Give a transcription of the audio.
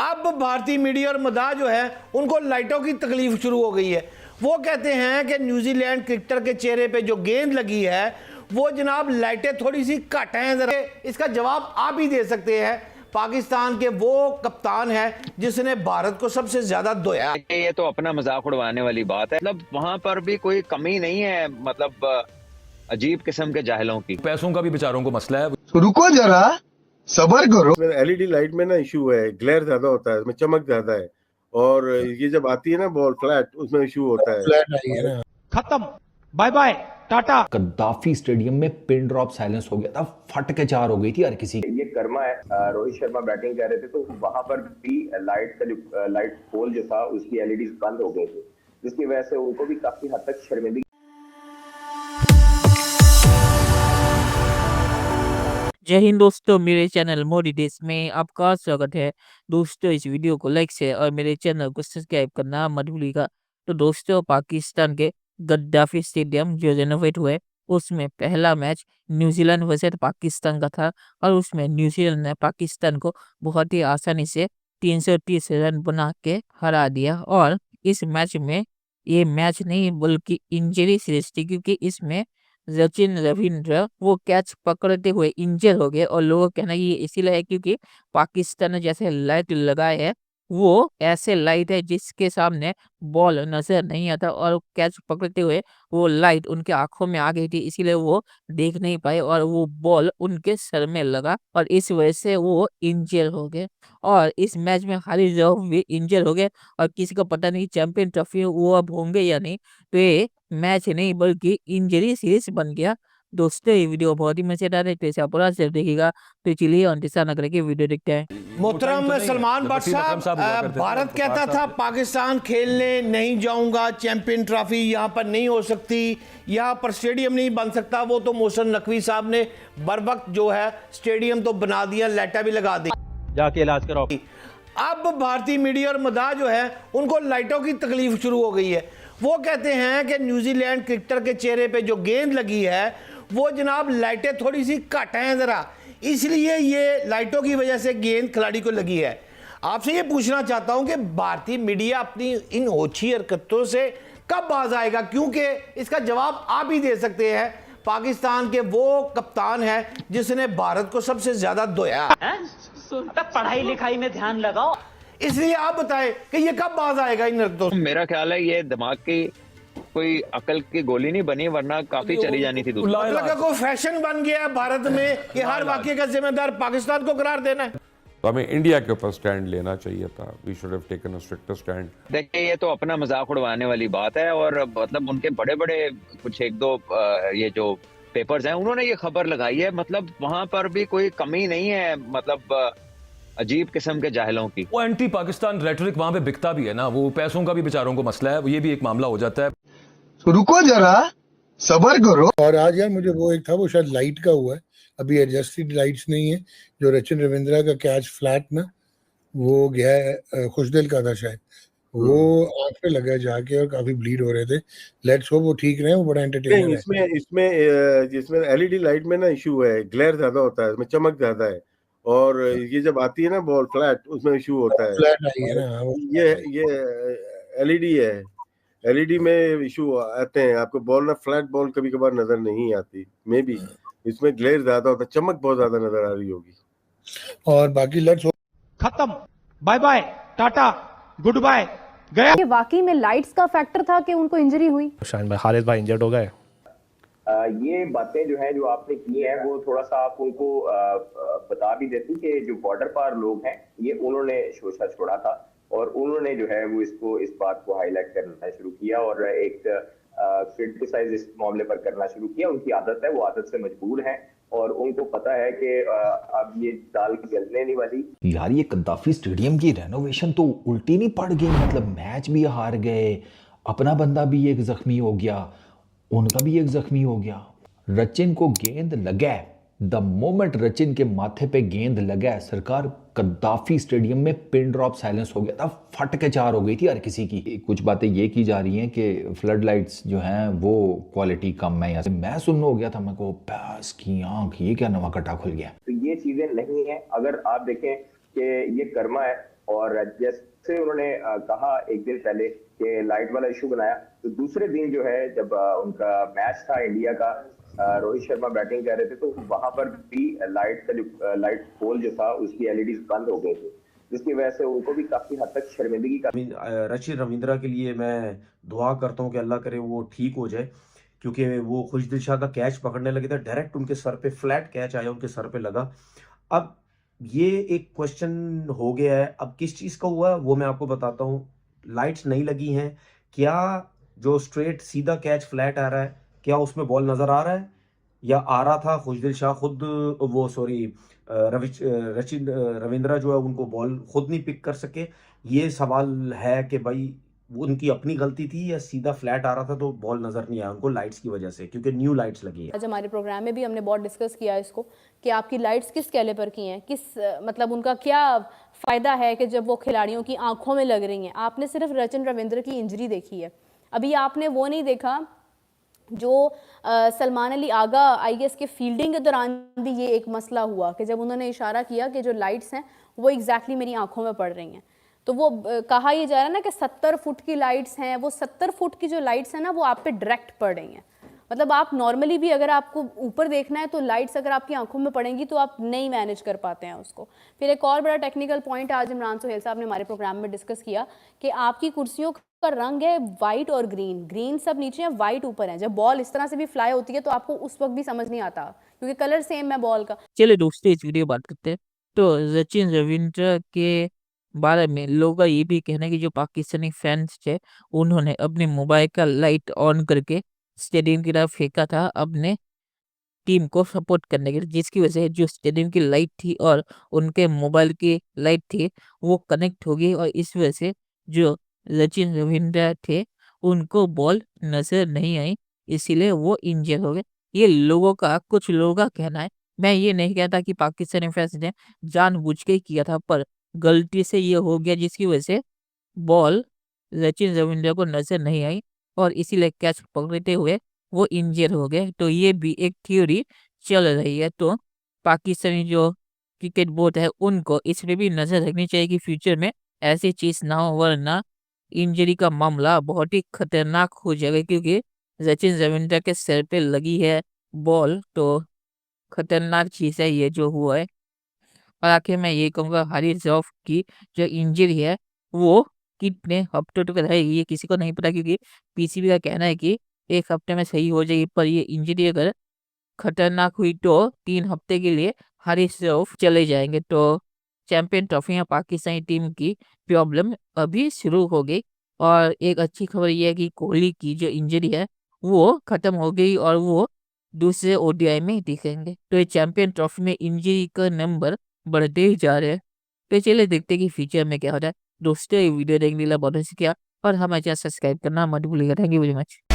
अब भारतीय मीडिया और मदाह जो है उनको लाइटों की तकलीफ शुरू हो गई है। वो कहते हैं कि न्यूजीलैंड क्रिकेटर के चेहरे पे जो गेंद लगी है वो जनाब लाइटें थोड़ी सी घट हैं। जरा इसका जवाब आप ही दे सकते हैं। पाकिस्तान के वो कप्तान है जिसने भारत को सबसे ज्यादा धोया। ये तो अपना मजाक उड़वाने वाली बात है। मतलब वहां पर भी कोई कमी नहीं है, मतलब अजीब किस्म के जाहिलों की। पैसों का भी बेचारों को मसला है। तो रुको जरा, सबर करो। एलईडी लाइट में ना इशू है, ग्लेयर ज्यादा होता है, उसमें चमक ज्यादा है, और ये जब आती है ना बॉल फ्लैट, उसमें इशू होता है। फ्लैट आई है ना। खत्म, बाय बाय, टाटा। कद्दाफी स्टेडियम में पिन ड्रॉप साइलेंस हो गया था, फट के चार हो गई थी हर किसी की। ये कर्मा है, रोहित शर्मा बैटिंग कर रहे थे तो वहां पर भी लाइट का जो लाइट पोल जो था उसकी एलईडी बंद हो गई थी, जिसकी वजह से उनको भी काफी हद तक शर्मिंदगी। जय हिंद दोस्तों, मेरे चैनल मोदी देश में आपका स्वागत है। दोस्तों, इस वीडियो को लाइक शेयर और मेरे चैनल को सब्सक्राइब करना मत भूलिएगा। तो दोस्तों, पाकिस्तान के गद्दाफी स्टेडियम जो रेनोवेट हुए उसमें पहला मैच न्यूजीलैंड वर्सेस पाकिस्तान का था और उसमें न्यूजीलैंड ने पाकिस्तान को बहुत ही आसानी से 330 रन बना के हरा दिया। और इस मैच में ये मैच नहीं बल्कि इंजरी सीरीज थी, क्योंकि इसमें सचिन रविंद्र वो कैच पकड़ते हुए इंजर हो गए। और लोगों का कहना ये इसीलिए है क्योंकि पाकिस्तान ने जैसे लाइट लगाए है वो ऐसे लाइट है जिसके सामने बॉल नजर नहीं आता, और कैच पकड़ते हुए वो लाइट उनके आंखों में आ गई थी, इसीलिए वो देख नहीं पाए और वो बॉल उनके सर में लगा और इस वजह से वो इंजर हो गए। और इस मैच में खाली जो भी इंजर हो गए और किसी को पता नहीं चैंपियन ट्रॉफी वो अब होंगे या नहीं। तो ये मैच नहीं बल्कि इंजरी सीरीज बन गया। दोस्तों, ये वीडियो बहुत ही मजेदार है, तो इसे आप पूरा सिर्फ देखिएगा। तो चलिए अंतिशा नगर की वीडियो देखते हैं। मोहतरम सलमान बादशाह, भारत कहता था पाकिस्तान खेलने नहीं जाऊंगा, चैंपियन ट्रॉफी यहाँ पर नहीं हो सकती, यहाँ पर स्टेडियम नहीं बन सकता। वो तो मोहसिन नकवी साहब ने बर वक्त जो है स्टेडियम तो बना दिया, लाइटें भी लगा दी, जाके इलाज कराओ। अब भारतीय मीडिया और मदाह जो है उनको लाइटों की तकलीफ शुरू हो गई है। वो कहते हैं कि न्यूजीलैंड क्रिकेटर के चेहरे पे जो गेंद लगी है वो जनाब लाइटें थोड़ी सी घट हैं जरा, इसलिए ये लाइटों की वजह से गेंद खिलाड़ी को लगी है। आपसे ये पूछना चाहता हूं कि भारतीय मीडिया अपनी इन ओछी हरकतों से कब बाज आएगा, क्योंकि इसका जवाब आप ही दे सकते हैं। पाकिस्तान के वो कप्तान है जिसने भारत को सबसे ज्यादा धोया। पढ़ाई लिखाई में ध्यान लगाओ, इसलिए आप बताएं कि ये कब बाज आएगा इन हरकतों। मेरा ख्याल है ये दिमाग की कोई अकल की गोली नहीं बनी, वरना काफी चली जानी थी। मतलब कोई फैशन बन गया है भारत में कि हर वाकये का जिम्मेदार पाकिस्तान को करार देना है। तो हमें इंडिया के ऊपर स्टैंड लेना चाहिए था। We should have taken a stricter stand. देखिए, ये तो अपना मजाक उड़वाने वाली बात है, और मतलब उनके बड़े बड़े कुछ एक दो ये जो पेपर्स हैं उन्होंने ये खबर लगाई है। मतलब वहां पर भी कोई कमी नहीं है, मतलब अजीब किस्म के जाहिलों की। वो एंटी पाकिस्तान रेटरिक वहां पे बिकता भी है ना, वो पैसों का भी बेचारों को मसला है, ये भी एक मामला हो जाता है। तो रुको जरा, सबर करो। और आज यार मुझे वो एक था, वो शायद लाइट का हुआ है, अभी एडजस्टेड लाइट्स नहीं है। जो सचिन रविंद्र का कैच फ्लैट ना वो गया है, खुशदिल का था शायद, वो आंख पे लगा जाके और काफी ब्लीड हो रहे थे। लेट्स होप वो ठीक रहे, वो बड़ा एंटरटेनिंग है। जिसमें एलईडी लाइट में ना इशू है, ग्लेयर ज्यादा होता है, उसमें चमक ज्यादा है, और ये जब आती है ना बॉल फ्लैट, उसमें इशू होता है। फ्लैट आई है ना। ये एलईडी है, एलईडी में इशू आते हैं। आपको बॉल ना फ्लैट बॉल कभी कभार नजर नहीं आती, मे बी इसमें ग्लेयर ज्यादा होता है, चमक बहुत ज्यादा नजर आ रही होगी। और बाकी लेट्स होप। खत्म, bye bye, tata, goodbye, गया। ये वाकई में लाइट्स का फैक्टर था कि उनको इंजरी हुई। शायद भाई हारिस भाई इंजर्ड हो गए। ये बातें जो है जो आपने की है वो थोड़ा सा आप उनको बता भी देती कि जो बॉर्डर पार लोग हैं ये उन्होंने शोषा छोड़ा था, और उन्होंने जो है वो इस बात को हाईलाइट करना शुरू किया और एक क्रिटिसाइज इस मामले पर करना शुरू किया। उनकी आदत है, वो आदत से मजबूर है और उनको पता है कि अब ये दाल गलने नहीं वाली। यार, ये कद्दाफी स्टेडियम की रेनोवेशन तो उल्टी नहीं पड़ गई। मतलब मैच भी हार गए, अपना बंदा भी एक जख्मी हो गया, उनका भी एक जख्मी हो गया। रचिन को गेंद लगा, द मोमेंट रचिन के माथे पे गेंद लगा, सरकार कद्दाफी स्टेडियम में पिन ड्रॉप साइलेंस हो गया था, फट के चार हो गई थी हर किसी की। कुछ बातें ये की जा रही हैं कि फ्लड लाइट्स जो हैं वो क्वालिटी कम है। यहाँ से मैं सुनने हो गया था, मैं को प्यास की आंख, ये क्या नवा कटा खुल गया। तो ये चीजें नहीं है। अगर आप देखें कि ये कर्मा है, और जैसे उन्होंने कहा एक दिन पहले कि लाइट वाला इशू बनाया, तो दूसरे दिन जो है जब उनका मैच था इंडिया का, रोहित शर्मा बैटिंग कर रहे थे, तो वहां पर भी लाइट का जो लाइट पोल जो था उसकी एलईडी बंद हो गई थी, जिसकी वजह से उनको भी काफी हद तक शर्मिंदगी का। रचिन रविंद्रा के लिए मैं दुआ करता हूँ कि अल्लाह करे वो ठीक हो जाए, क्योंकि वो खुशदिल शाह का कैच पकड़ने लगे थे, डायरेक्ट उनके सर पे फ्लैट कैच आया, उनके सर पे लगा। अब ये एक क्वेश्चन हो गया है, अब किस चीज़ का हुआ वो मैं आपको बताता हूँ। लाइट्स नहीं लगी हैं, क्या जो स्ट्रेट सीधा कैच फ्लैट आ रहा है, क्या उसमें बॉल नज़र आ रहा है या आ रहा था? खुशदिल शाह खुद वो सॉरी रचिन रविंद्रा जो है उनको बॉल खुद नहीं पिक कर सके। ये सवाल है कि भाई उनकी अपनी गलती थी या सीधा फ्लैट आ रहा था तो बॉल नजर नहीं आया उनको लाइट्स की वजह से, क्योंकि न्यू लाइट्स लगी है। आज हमारे प्रोग्राम में भी हमने बहुत डिस्कस किया इसको कि आपकी लाइट्स किस कैलिबर की हैं, किस मतलब उनका क्या फ़ायदा है कि जब वो खिलाड़ियों की आंखों में लग रही हैं। आपने सिर्फ रचिन रविंद्र की इंजरी देखी है, अभी आपने वो नहीं देखा जो सलमान अली आगा आईएएस के फील्डिंग के दौरान भी ये एक मसला हुआ कि जब उन्होंने इशारा किया कि जो लाइट्स हैं वो एग्जैक्टली मेरी आंखों में पड़ रही हैं, तो वो कहा यह जा रहा है ना कि 70 फुट की लाइट्स हैं, वो 70 फुट की जो लाइट्स हैं ना वो आप पे डायरेक्ट पड़ रही हैं। मतलब आप नॉर्मली भी अगर आपको ऊपर देखना है तो लाइट्स अगर आपकी आंखों में पड़ेंगी तो आप नहीं मैनेज कर पाते हैं उसको। फिर एक और बड़ा टेक्निकल पॉइंट आज इमरान सोहेल साहब ने हमारे प्रोग्राम में डिस्कस किया कि आपकी कुर्सियों का रंग है वाइट और ग्रीन, ग्रीन सब नीचे है, वाइट ऊपर है। जब बॉल इस तरह से भी फ्लाई होती है तो आपको उस वक्त भी समझ नहीं आता क्योंकि कलर सेम है बॉल का। चलिए दोस्तों इस वीडियो बात करते हैं। तो सचिन रविंद्र के बारे में लोगों का ये भी कहना है कि जो पाकिस्तानी फैंस थे उन्होंने अपने मोबाइल का लाइट ऑन करके स्टेडियम की तरफ फेंका था अपने टीम को सपोर्ट करने के लिए, जिसकी वजह से जो स्टेडियम की लाइट थी और उनके मोबाइल की लाइट थी वो कनेक्ट हो गई और इस वजह से जो सचिन रविंद्र थे उनको बॉल नजर नहीं आई, इसीलिए वो इंजर हो गए। ये कुछ लोगों का कहना है। मैं ये नहीं कहता कि पाकिस्तानी फैंस ने जानबूझ के किया था, पर गलती से ये हो गया जिसकी वजह से बॉल सचिन रविंद्र को नजर नहीं आई और इसीलिए कैच पकड़ते हुए वो इंजर हो गए। तो ये भी एक थ्योरी चल रही है। तो पाकिस्तानी जो क्रिकेट बोर्ड है उनको इस पे भी नजर रखनी चाहिए कि फ्यूचर में ऐसी चीज ना हो, वरना इंजरी का मामला बहुत ही खतरनाक हो जाएगा, क्योंकि सचिन रविंद्र के सर पे लगी है बॉल, तो खतरनाक चीज है ये जो हुआ है। और आखिर मैं ये कहूँगा हारिस रऊफ की जो इंजरी है वो कितने हफ्तों तक रहेगी ये किसी को नहीं पता, क्योंकि पीसीबी का कहना है कि 1 हफ्ते में सही हो जाएगी, पर ये इंजरी अगर खतरनाक हुई तो 3 हफ्ते के लिए हारिस रऊफ चले जाएंगे। तो चैंपियन ट्रॉफी में पाकिस्तानी टीम की प्रॉब्लम अभी शुरू हो गई और एक अच्छी खबर ये है कि कोहली की जो इंजरी है वो खत्म हो गई और वो दूसरे ओडीआई में दिखेंगे। तो ये चैंपियन ट्रॉफी में इंजरी का नंबर बढ़ते ही जा रहे हैं। तो चलिए देखते हैं कि फ्यूचर में क्या होता है। दोस्तों ये वीडियो देखने के लिए बहुत शुक्रिया और हमारे चैनल सब्सक्राइब करना मत भूलिएगा। Thank you very much.